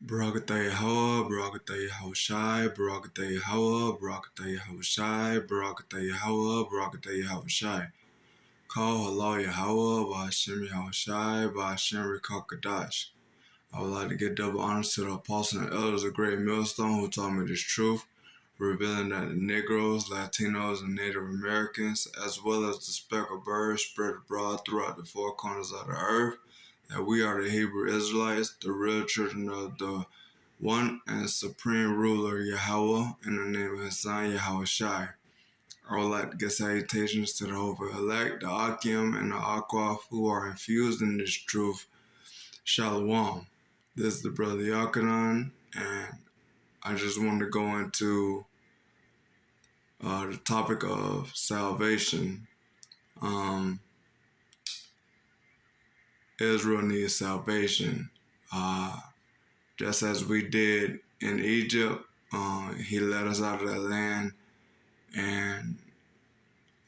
Barakatah Yahweh, Barakatah Yahushai, Barakatah Yahweh, Barakatah Yahushai, Barakatah Yahweh, Barakatah Yahushai. Call Halal Yahweh, Ba'ashem Yahushai, Ba'ashem Rekakadash. I would like to give double honors to the apostles and elders of Great Millstone who taught me this truth, revealing that the Negroes, Latinos, and Native Americans, as well as the speckled birds spread abroad throughout the four corners of the earth, that we are the Hebrew Israelites, the real children of the one and supreme ruler Yahweh, in the name of his son Yahushai. I would like to give salutations to the Holy Elect, the Akim, and the Akwaf who are infused in this truth. Shalom. This is the brother Yakanan, and I just want to go into the topic of salvation. Israel needs salvation. Just as we did in Egypt, he led us out of that land, and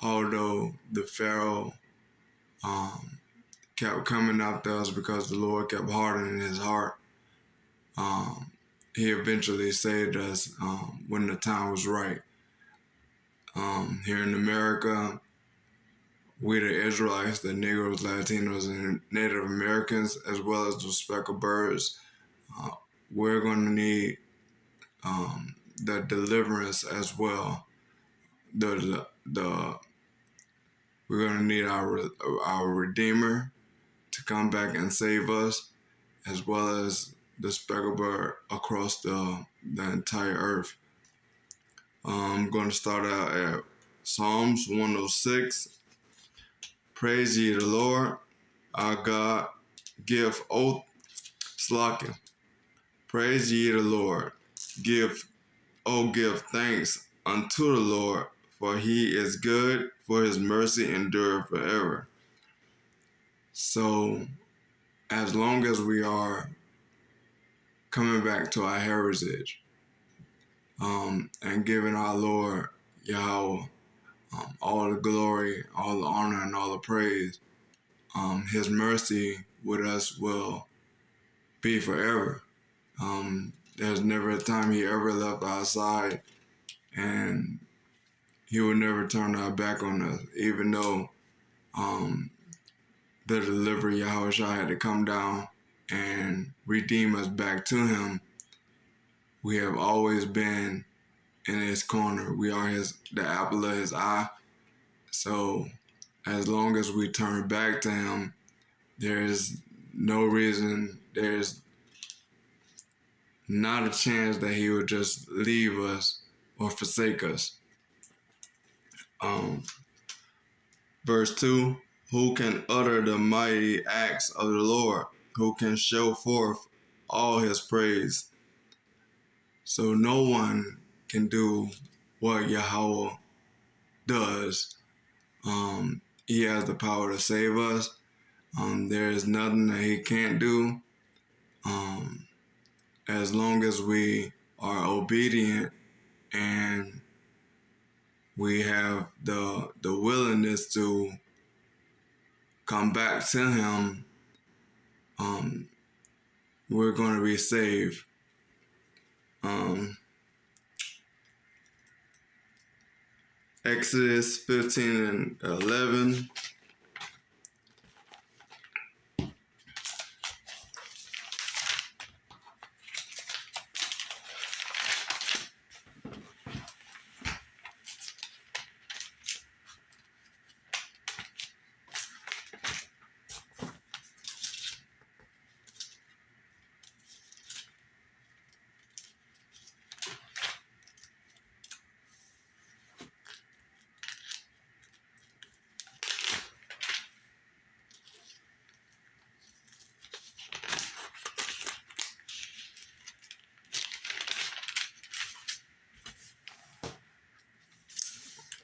although the Pharaoh kept coming after us because the Lord kept hardening his heart, he eventually saved us when the time was right. Here in America, we the Israelites, the Negroes, Latinos, and Native Americans, as well as the speckled birds, we're going to need the deliverance as well. We're going to need our Redeemer to come back and save us, as well as the speckled bird across the entire earth. I'm going to start out at Psalms 106. Praise ye the Lord, our God, give oath slacking. Praise ye the Lord, give thanks unto the Lord, for he is good, for his mercy endureth forever. So, as long as we are coming back to our heritage, and giving our Lord Yahweh all the glory, all the honor, and all the praise, his mercy with us will be forever. There's never a time he ever left our side, and he would never turn our back on us, even though the deliverer Yahushua had to come down and redeem us back to him. We have always been in his corner. We are the apple of his eye. So as long as we turn back to him, there's no reason, there's not a chance that he would just leave us or forsake us. Verse 2, who can utter the mighty acts of the Lord? Who can show forth all his praise? So no one can do what Yahweh does. He has the power to save us. There is nothing that he can't do. As long as we are obedient and we have the willingness to come back to him, we're going to be saved. Exodus 15 and 11.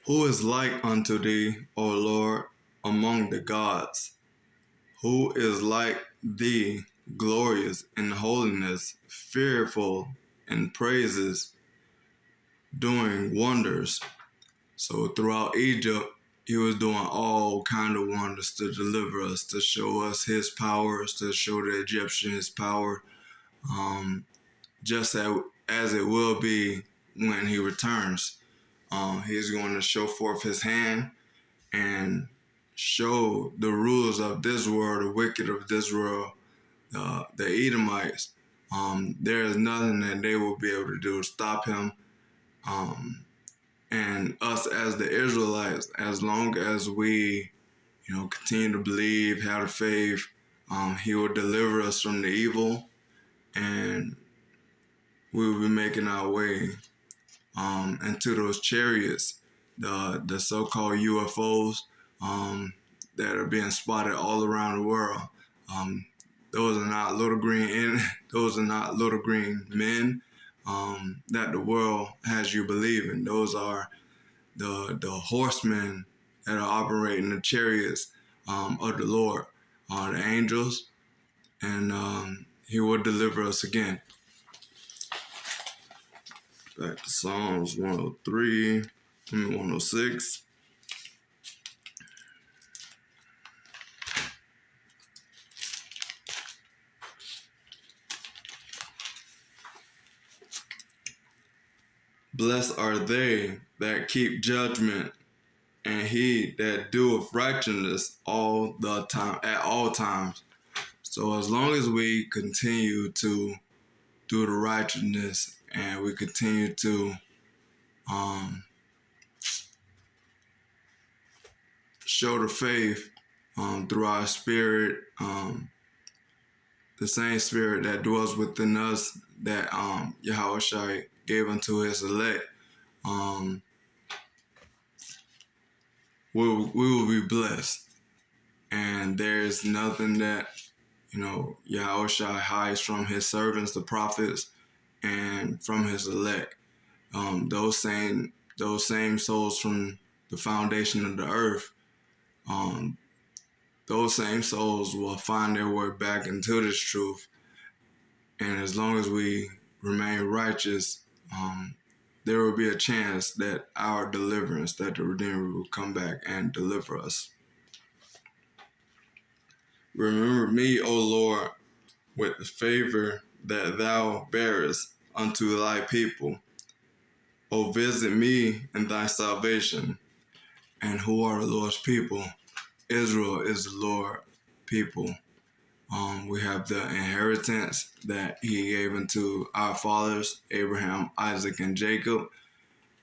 Who is like unto thee, O Lord, among the gods? Who is like thee, glorious in holiness, fearful in praises, doing wonders? So throughout Egypt, he was doing all kind of wonders to deliver us, to show us his powers, to show the Egyptians his power. just as it will be when he returns. He's going to show forth his hand and show the rulers of this world, the wicked of this world, the Edomites. There is nothing that they will be able to do to stop him. And us as the Israelites, as long as we, continue to believe, have the faith, he will deliver us from the evil, and we will be making our way into those chariots, the so-called UFOs that are being spotted all around the world. Those are not little green men that the world has you believing. Those are the horsemen that are operating the chariots of the Lord, the angels, and he will deliver us again. Back to Psalms 106. Blessed are they that keep judgment, and he that doeth righteousness all the time, at all times. So as long as we continue to do the righteousness and we continue to show the faith through our spirit, the same spirit that dwells within us that Yahushua gave unto his elect, we will be blessed. And there's nothing that, Yahushua hides from his servants, the prophets, and from his elect. Those same souls from the foundation of the earth, those same souls will find their way back into this truth. And as long as we remain righteous, there will be a chance that our deliverance, that the Redeemer will come back and deliver us. Remember me, O Lord, with the favor that thou bearest unto thy people. O visit me in thy salvation. And who are the Lord's people? Israel is the Lord's people. We have the inheritance that he gave unto our fathers, Abraham, Isaac, and Jacob.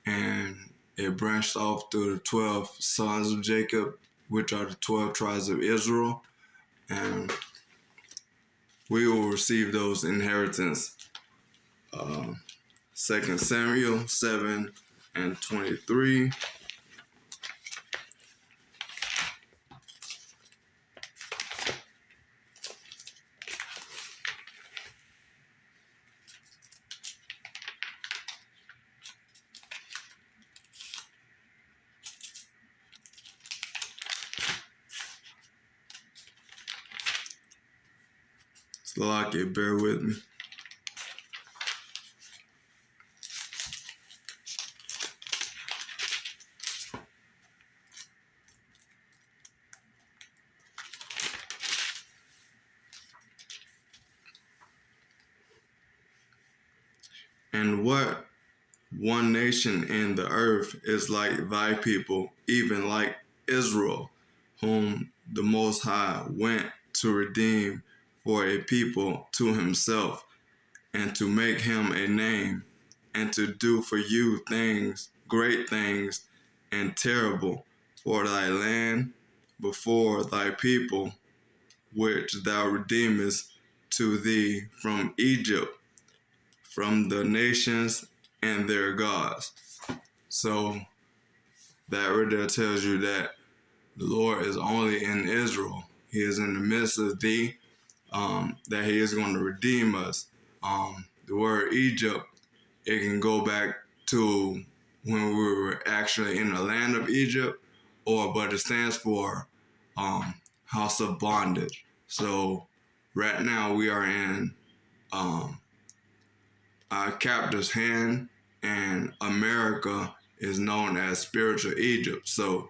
And it branched off through the 12 sons of Jacob, which are the 12 tribes of Israel. And we will receive those inheritance. 2 Samuel 7:23. Slovakia, bear with me. And what one nation in the earth is like thy people, even like Israel, whom the Most High went to redeem for a people to himself, and to make him a name, and to do for you things, great things, and terrible for thy land before thy people, which thou redeemest to thee from Egypt, from the nations and their gods. So that right there tells you that the Lord is only in Israel. He is in the midst of thee, that he is going to redeem us. The word Egypt, it can go back to when we were actually in the land of Egypt, but it stands for house of bondage. So right now we are in our captor's hand, and America is known as spiritual Egypt. So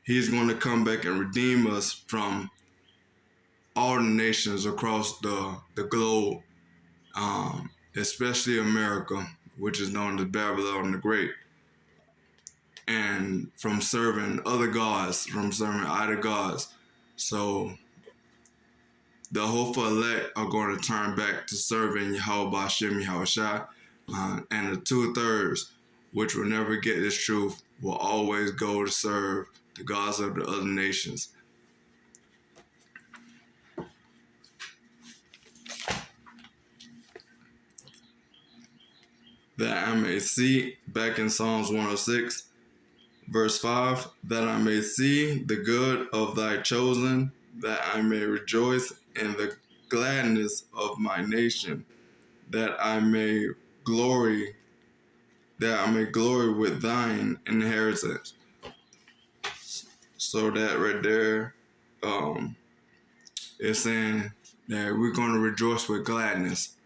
he's going to come back and redeem us from all the nations across the globe, especially America, which is known as Babylon the Great, and from serving other gods, from serving idol gods. So the hopeful elect are going to turn back to serving Yahweh Ba'Shem Yahushua, and the 2/3, which will never get this truth, will always go to serve the gods of the other nations. That I may see, back in Psalms 106, verse 5, that I may see the good of thy chosen, that I may rejoice in the gladness of my nation, that I may glory with thine inheritance. So that right there is saying that we're going to rejoice with gladness.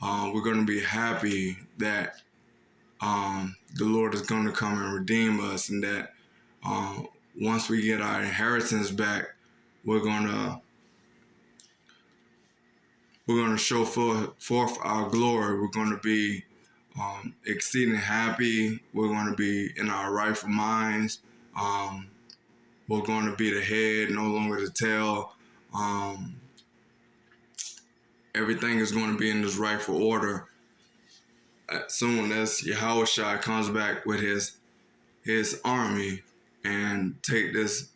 We're going to be happy that the Lord is going to come and redeem us, and that once we get our inheritance back, we're going to show forth our glory. We're going to be exceeding happy. We're going to be in our rightful minds. We're going to be the head, no longer the tail. Everything is going to be in this rightful order as soon as Yahushua comes back with his army and take this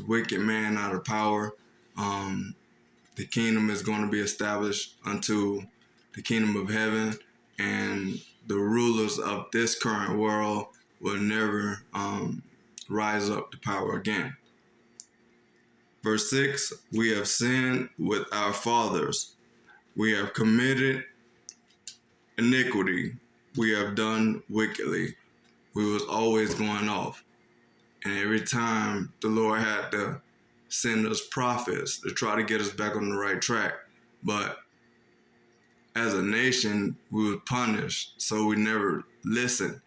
wicked man out of power. The kingdom is going to be established unto the kingdom of heaven, and the rulers of this current world will never rise up to power again. Verse 6, we have sinned with our fathers. We have committed iniquity. We have done wickedly. We was always going off. And every time the Lord had to send us prophets to try to get us back on the right track. But as a nation, we were punished, so we never listened.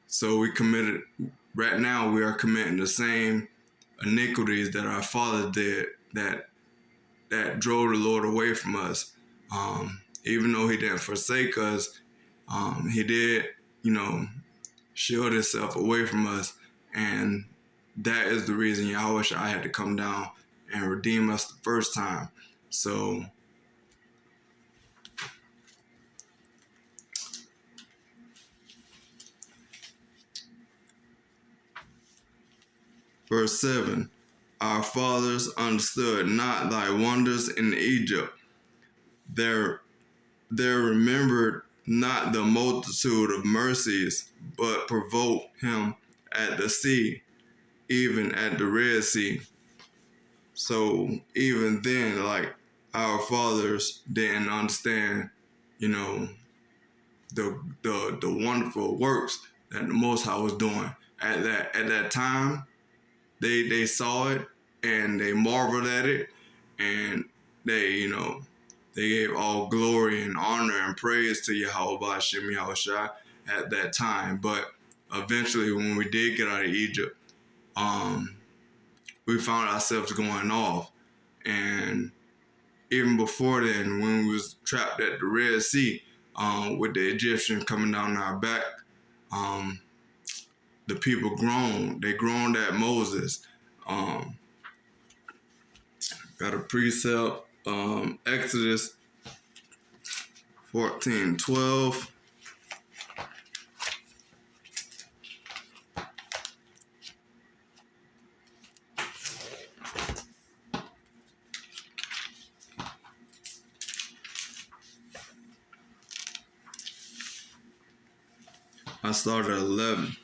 So we committed, right now we are committing the same iniquities that our father did, that drove the Lord away from us. Even though he didn't forsake us, he did, shield himself away from us. And that is the reason Yahushua had to come down and redeem us the first time. So verse 7, our fathers understood not thy wonders in Egypt. There remembered not the multitude of mercies, but provoked him at the sea, even at the Red Sea. So even then, like, our fathers didn't understand, the wonderful works that the Most High was doing at that time. They saw it and they marveled at it, and they gave all glory and honor and praise to Yahweh Ba'Shem Yahushua at that time. But eventually, when we did get out of Egypt, we found ourselves going off. And even before then, when we was trapped at the Red Sea, with the Egyptians coming down our back, the people groaned. They groaned at Moses. Got a precept, Exodus 14:12. I started at 11.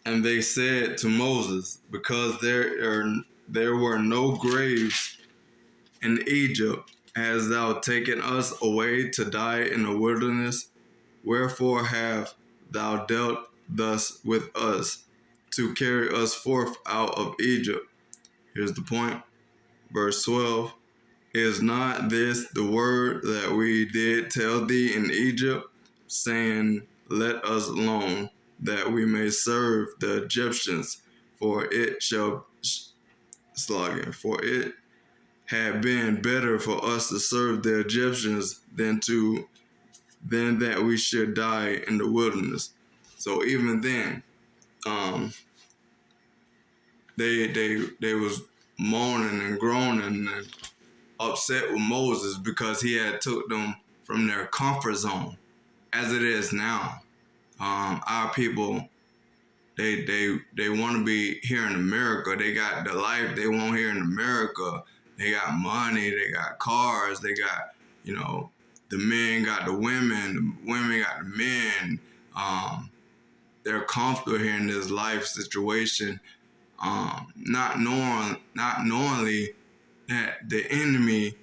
And they said to Moses, because there were no graves in Egypt, hast thou taken us away to die in the wilderness? Wherefore have thou dealt thus with us, to carry us forth out of Egypt? Here's the point. Verse 12. Is not this the word that we did tell thee in Egypt, saying, let us alone, that we may serve the Egyptians? For it shall slogan, for it had been better for us to serve the Egyptians than that we should die in the wilderness. So even then, they was moaning and groaning and upset with Moses because he had took them from their comfort zone. As it is now, our people, they want to be here in America. They got the life they want here in America. They got money, they got cars, they got, the men got the women got the men. They're comfortable here in this life situation, not knowingly that the enemy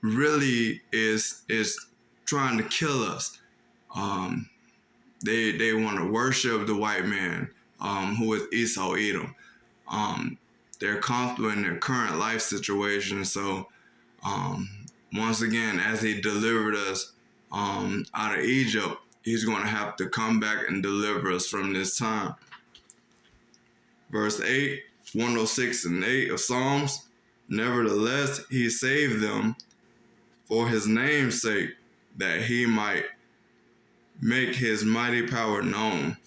really is trying to kill us. They want to worship the white man, who is Esau Edom. They're comfortable in their current life situation. So once again, as he delivered us out of Egypt, he's going to have to come back and deliver us from this time. Verse 8, 106 and 8 of Psalms. Nevertheless, he saved them for his name's sake, that he might make his mighty power known.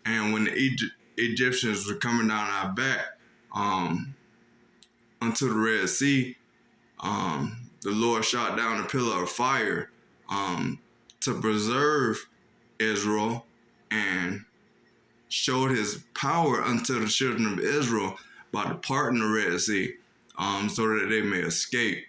And when the Egyptians were coming down our back unto the Red Sea, the Lord shot down a pillar of fire to preserve Israel and showed his power unto the children of Israel by departing the Red Sea, so that they may escape.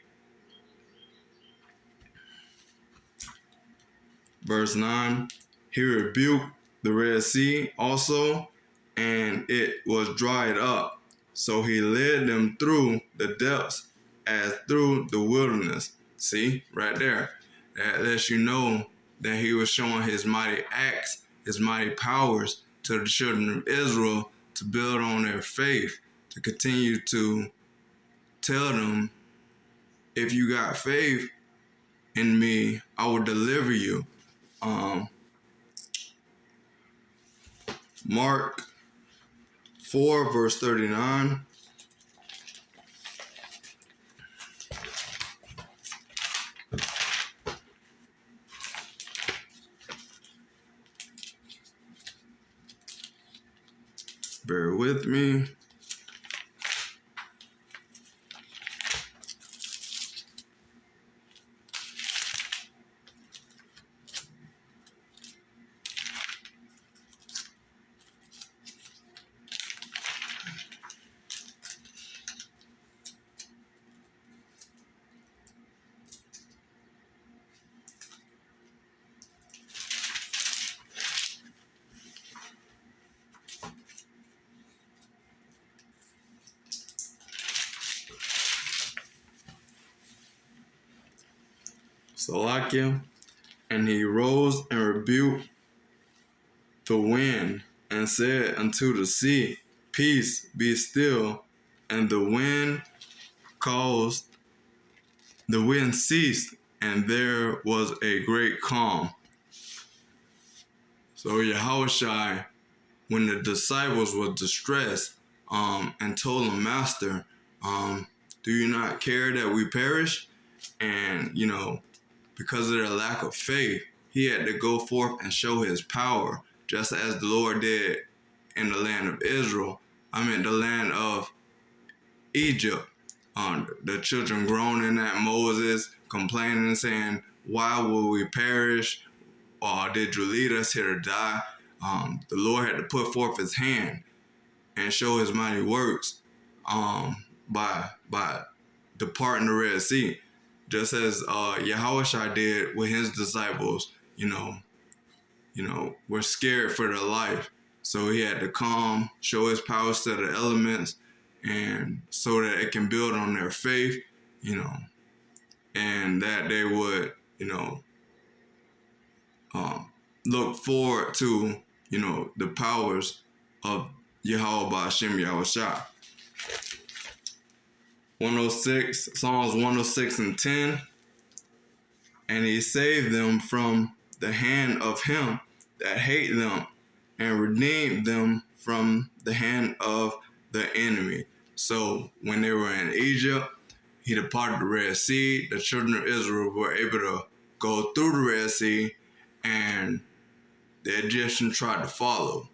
Verse 9, he rebuked the Red Sea also, and it was dried up. So he led them through the depths as through the wilderness. See, right there. That lets you know that he was showing his mighty acts, his mighty powers to the children of Israel to build on their faith, to continue to tell them, if you got faith in me, I will deliver you. Mark 4, verse 39. Bear with me. Salakia, and he rose and rebuked the wind and said unto the sea, Peace, be still. And the wind ceased, and there was a great calm. So Yahushua, when the disciples were distressed, and told them, Master, do you not care that we perish? And, because of their lack of faith, he had to go forth and show his power, just as the Lord did in the land of Israel. The land of Egypt. The children groaning at Moses, complaining, saying, why will we perish? Or did you lead us here to die? The Lord had to put forth his hand and show his mighty works by departing the Red Sea. Just as Yahushua did with his disciples, were scared for their life. So he had to calm, show his powers to the elements, and so that it can build on their faith, and that they would, look forward to, the powers of Yahweh Ba'ashem Yahushua. 106, Psalms 106 and 10. And he saved them from the hand of him that hate them, and redeemed them from the hand of the enemy. So when they were in Egypt, he departed the Red Sea. The children of Israel were able to go through the Red Sea, and the Egyptians tried to follow.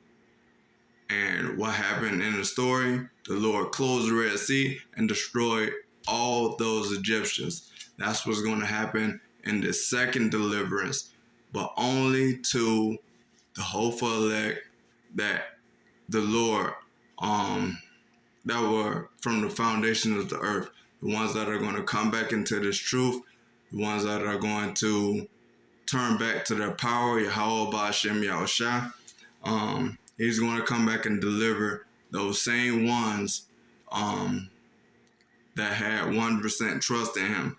And what happened in the story? The Lord closed the Red Sea and destroyed all those Egyptians. That's what's going to happen in the second deliverance, but only to the hopeful elect that the Lord, that were from the foundation of the earth, the ones that are going to come back into this truth, the ones that are going to turn back to their power, Yahweh Ba'ashem Yahushua. He's going to come back and deliver those same ones that had 1% trust in him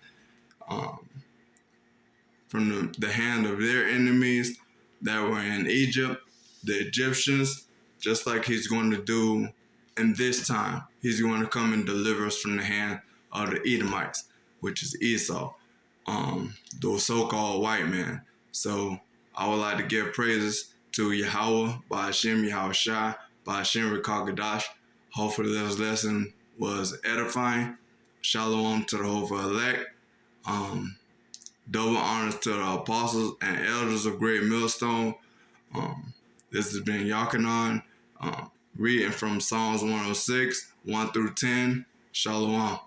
from the hand of their enemies that were in Egypt, the Egyptians, just like he's going to do in this time. He's going to come and deliver us from the hand of the Edomites, which is Esau, the so-called white man. So I would like to give praises to Yahweh, Ba'ashem Yahushua, Ba'ashem Rekagadash. Hopefully this lesson was edifying. Shalom to the hopeful elect. Double honors to the apostles and elders of Great Millstone. This has been Yakanan, reading from Psalms 106, 1 through 10. Shalom.